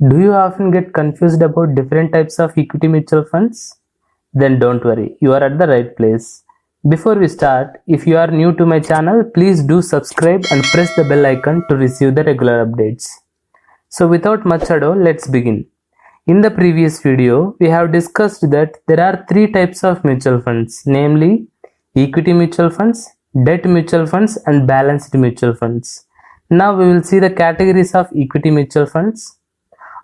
Do you often get confused about different types of equity mutual funds? Then don't worry, you are at the right place. Before we start, if you are new to my channel, please do subscribe and press the bell icon to receive the regular updates. So without much ado, let's begin. In the previous video, we have discussed that there are three types of mutual funds, namely equity mutual funds, debt mutual funds and balanced mutual funds. Now we will see the categories of equity mutual funds.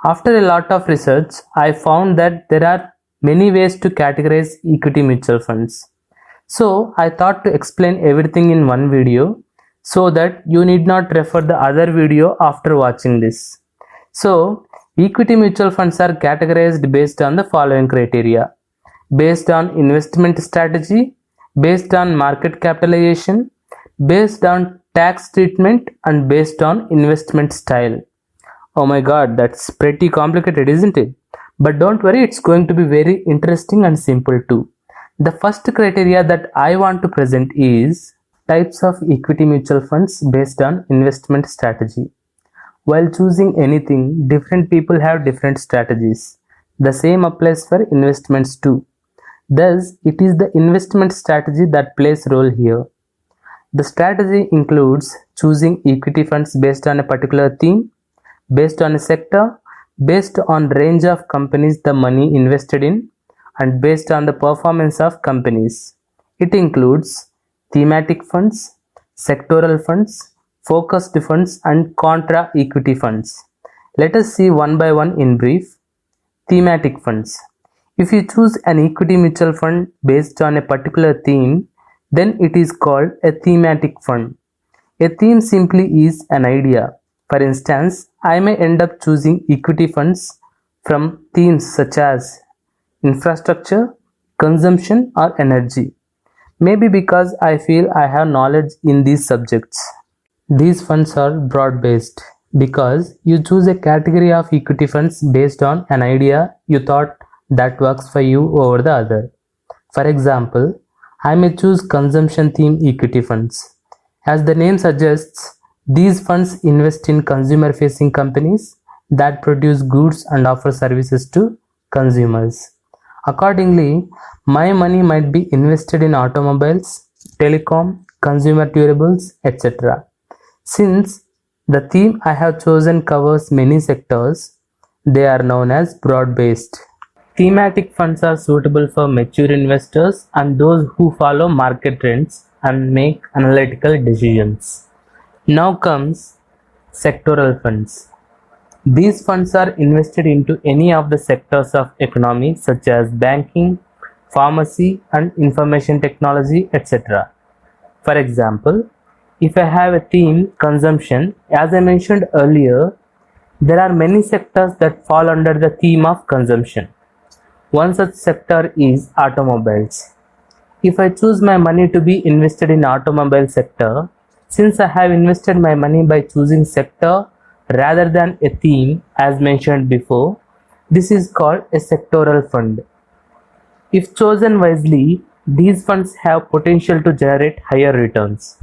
After a lot of research, I found that there are many ways to categorize equity mutual funds. So I thought to explain everything in one video so that you need not refer the other video after watching this. So equity mutual funds are categorized based on the following criteria: based on investment strategy, based on market capitalization, based on tax treatment, and based on investment style. Oh my god, that's pretty complicated, isn't it? But don't worry, it's going to be very interesting and simple too. The first criteria that I want to present is types of equity mutual funds based on investment strategy. While choosing anything, different people have different strategies. The same applies for investments too. Thus, it is the investment strategy that plays a role here. The strategy includes choosing equity funds based on a particular theme, based on a sector, based on range of companies the money invested in, and based on the performance of companies. It includes thematic funds, sectoral funds, focused funds, and contra equity funds. Let us see one by one in brief. Thematic funds. If you choose an equity mutual fund based on a particular theme, then it is called a thematic fund. A theme simply is an idea. For instance, I may end up choosing equity funds from themes such as infrastructure, consumption, or energy. Maybe because I feel I have knowledge in these subjects. These funds are broad-based because you choose a category of equity funds based on an idea you thought that works for you over the other. For example, I may choose consumption theme equity funds. As the name suggests, these funds invest in consumer-facing companies that produce goods and offer services to consumers. Accordingly, my money might be invested in automobiles, telecom, consumer durables, etc. Since the theme I have chosen covers many sectors, they are known as broad-based. Thematic funds are suitable for mature investors and those who follow market trends and make analytical decisions. Now comes sectoral funds. These funds are invested into any of the sectors of economy such as banking, pharmacy, and information technology, etc. For example, if I have a theme consumption, as I mentioned earlier, there are many sectors that fall under the theme of consumption. One such sector is automobiles. If I choose my money to be invested in automobile sector, since I have invested my money by choosing sector rather than a theme as mentioned before, this is called a sectoral fund. If chosen wisely, these funds have potential to generate higher returns.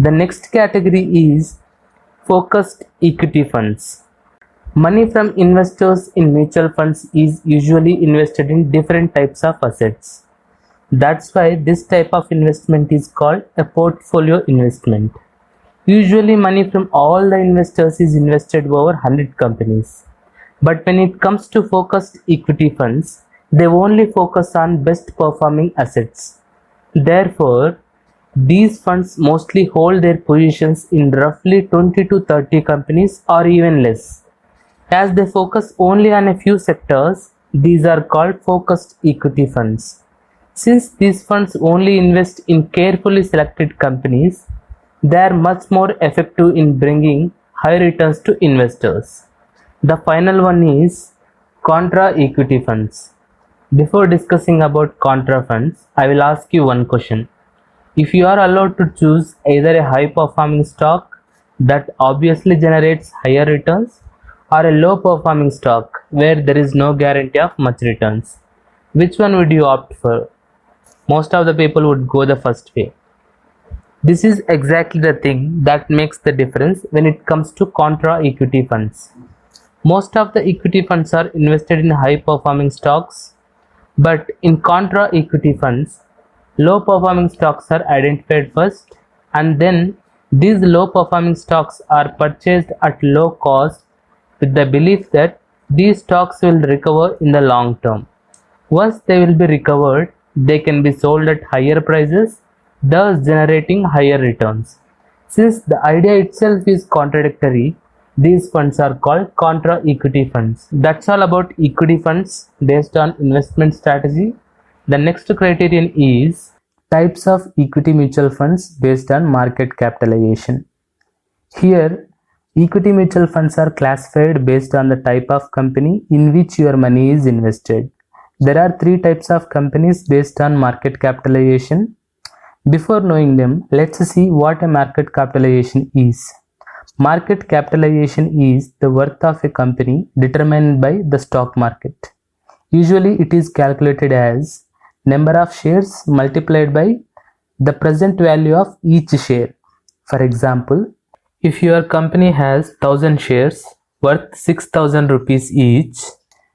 The next category is focused equity funds. Money from investors in mutual funds is usually invested in different types of assets. That's why this type of investment is called a portfolio investment. Usually money from all the investors is invested over 100 companies. But when it comes to focused equity funds, they only focus on best performing assets. Therefore, these funds mostly hold their positions in roughly 20 to 30 companies or even less. As they focus only on a few sectors, these are called focused equity funds. Since these funds only invest in carefully selected companies, they are much more effective in bringing high returns to investors. The final one is contra equity funds. Before discussing about contra funds, I will ask you one question. If you are allowed to choose either a high performing stock that obviously generates higher returns or a low performing stock where there is no guarantee of much returns, which one would you opt for? Most of the people would go the first way. This is exactly the thing that makes the difference when it comes to contra equity funds. Most of the equity funds are invested in high performing stocks, but in contra equity funds, low performing stocks are identified first, and then these low performing stocks are purchased at low cost with the belief that these stocks will recover in the long term. Once they will be recovered, they can be sold at higher prices, thus generating higher returns. Since the idea itself is contradictory, these funds are called contra equity funds. That's all about equity funds based on investment strategy. The next criterion is types of equity mutual funds based on market capitalization. Here, equity mutual funds are classified based on the type of company in which your money is invested. There are three types of companies based on market capitalization. Before knowing them, let's see what a market capitalization is. Market capitalization is the worth of a company determined by the stock market. Usually it is calculated as number of shares multiplied by the present value of each share. For example, if your company has 1000 shares worth 6000 rupees each,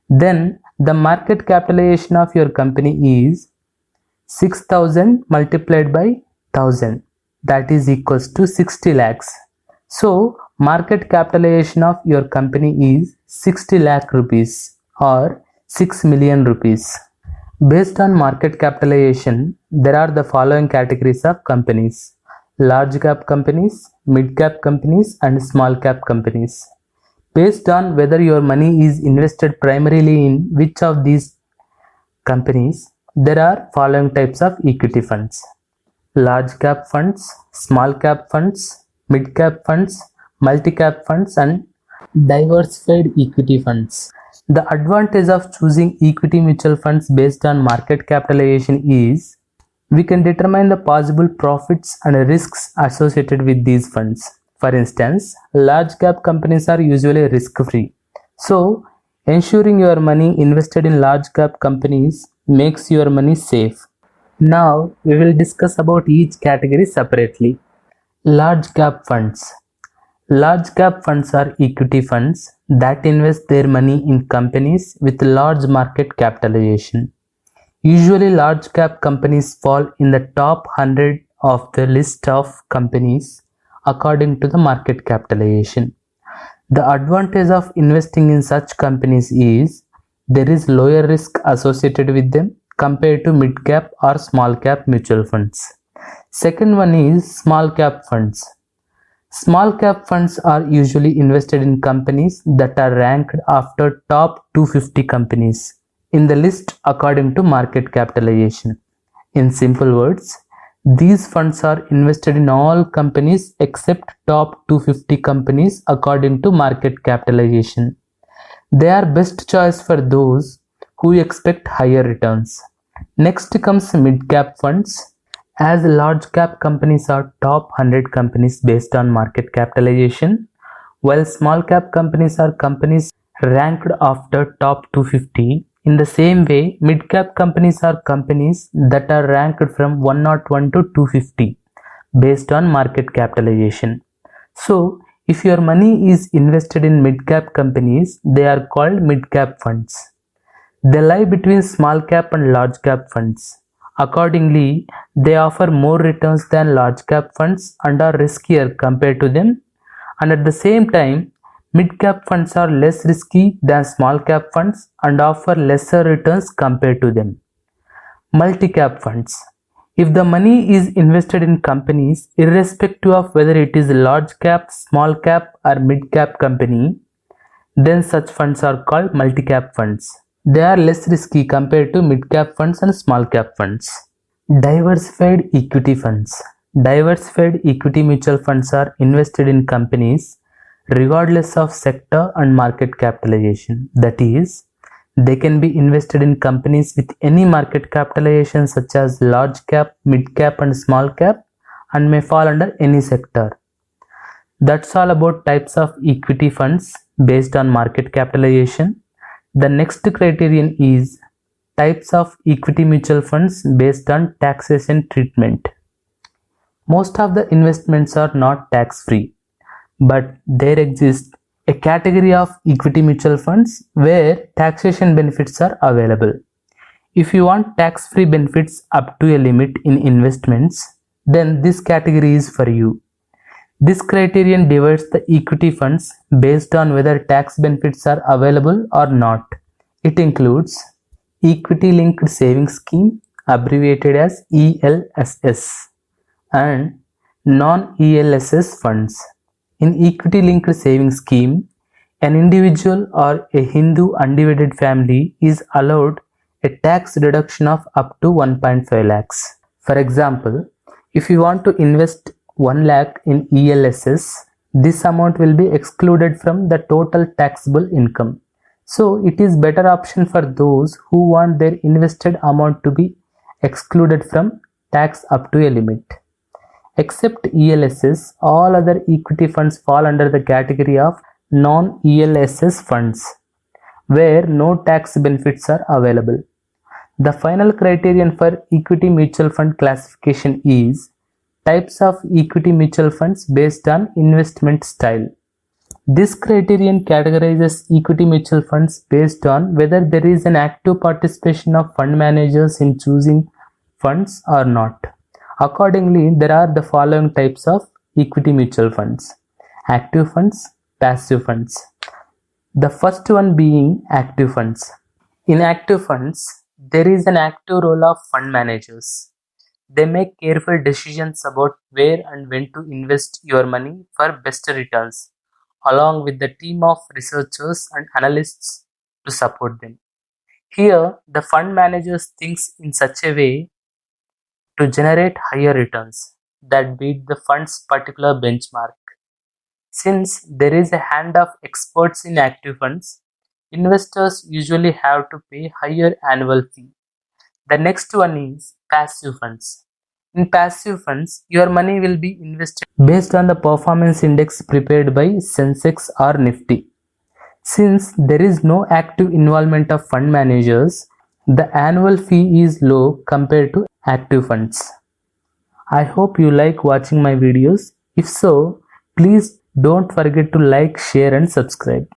then the market capitalization of your company is 6000 multiplied by 1000, that is equals to 60 lakhs. So market capitalization of your company is 60 lakh rupees or 6 million rupees. Based on market capitalization, there are the following categories of companies: large cap companies, mid cap companies, and small cap companies. Based on whether your money is invested primarily in which of these companies, there are following types of equity funds: large cap funds, small cap funds, mid cap funds, multi cap funds, and diversified equity funds. The advantage of choosing equity mutual funds based on market capitalization is we can determine the possible profits and risks associated with these funds. For instance, large cap companies are usually risk free. So, ensuring your money invested in large cap companies makes your money safe. Now, we will discuss about each category separately. Large cap funds. Large cap funds are equity funds that invest their money in companies with large market capitalization. Usually, large cap companies fall in the top 100 of the list of companies according to the market capitalization. The advantage of investing in such companies is there is lower risk associated with them compared to mid cap or small cap mutual funds. Second one is small cap funds. Small cap funds are usually invested in companies that are ranked after top 250 companies in the list according to market capitalization. In simple words, these funds are invested in all companies except top 250 companies according to market capitalization. They are best choice for those who expect higher returns. Next comes mid cap funds. As large cap companies are top 100 companies based on market capitalization, while small cap companies are companies ranked after top 250. In the same way, mid cap companies are companies that are ranked from 101 to 250 based on market capitalization. So, if your money is invested in mid cap companies, they are called mid cap funds. They lie between small cap and large cap funds. Accordingly, they offer more returns than large cap funds and are riskier compared to them. And at the same time, mid cap funds are less risky than small cap funds and offer lesser returns compared to them. Multi cap funds. If the money is invested in companies, irrespective of whether it is a large cap, small cap, or mid cap company, then such funds are called multi cap funds. They are less risky compared to mid cap funds and small cap funds. Diversified equity funds. Diversified equity mutual funds are invested in companies regardless of sector and market capitalization. That is, they can be invested in companies with any market capitalization such as large cap, mid cap, and small cap, and may fall under any sector. That's all about types of equity funds based on market capitalization. The next criterion is types of equity mutual funds based on taxation treatment. Most of the investments are not tax free, but there exist a category of equity mutual funds where taxation benefits are available. If you want tax-free benefits up to a limit in investments, then this category is for you. This criterion divides the equity funds based on whether tax benefits are available or not. It includes Equity Linked Savings Scheme, abbreviated as ELSS, and non-ELSS funds. In Equity Linked Savings Scheme, an individual or a Hindu undivided family is allowed a tax deduction of up to 1.5 lakhs. For example, if you want to invest 1 lakh in ELSS, this amount will be excluded from the total taxable income. So it is better option for those who want their invested amount to be excluded from tax up to a limit. Except ELSS, all other equity funds fall under the category of non-ELSS funds, where no tax benefits are available. The final criterion for equity mutual fund classification is types of equity mutual funds based on investment style. This criterion categorizes equity mutual funds based on whether there is an active participation of fund managers in choosing funds or not. Accordingly, there are the following types of equity mutual funds: active funds, passive funds. The first one being active funds. In active funds, there is an active role of fund managers. They make careful decisions about where and when to invest your money for best returns, along with the team of researchers and analysts to support them. Here, the fund managers thinks in such a way to generate higher returns that beat the fund's particular benchmark. Since there is a hand of experts in active funds, investors usually have to pay higher annual fee. The next one is passive funds. In passive funds, your money will be invested based on the performance index prepared by Sensex or Nifty. Since there is no active involvement of fund managers, the annual fee is low compared to active funds. I hope you like watching my videos. If so, please don't forget to like, share and subscribe.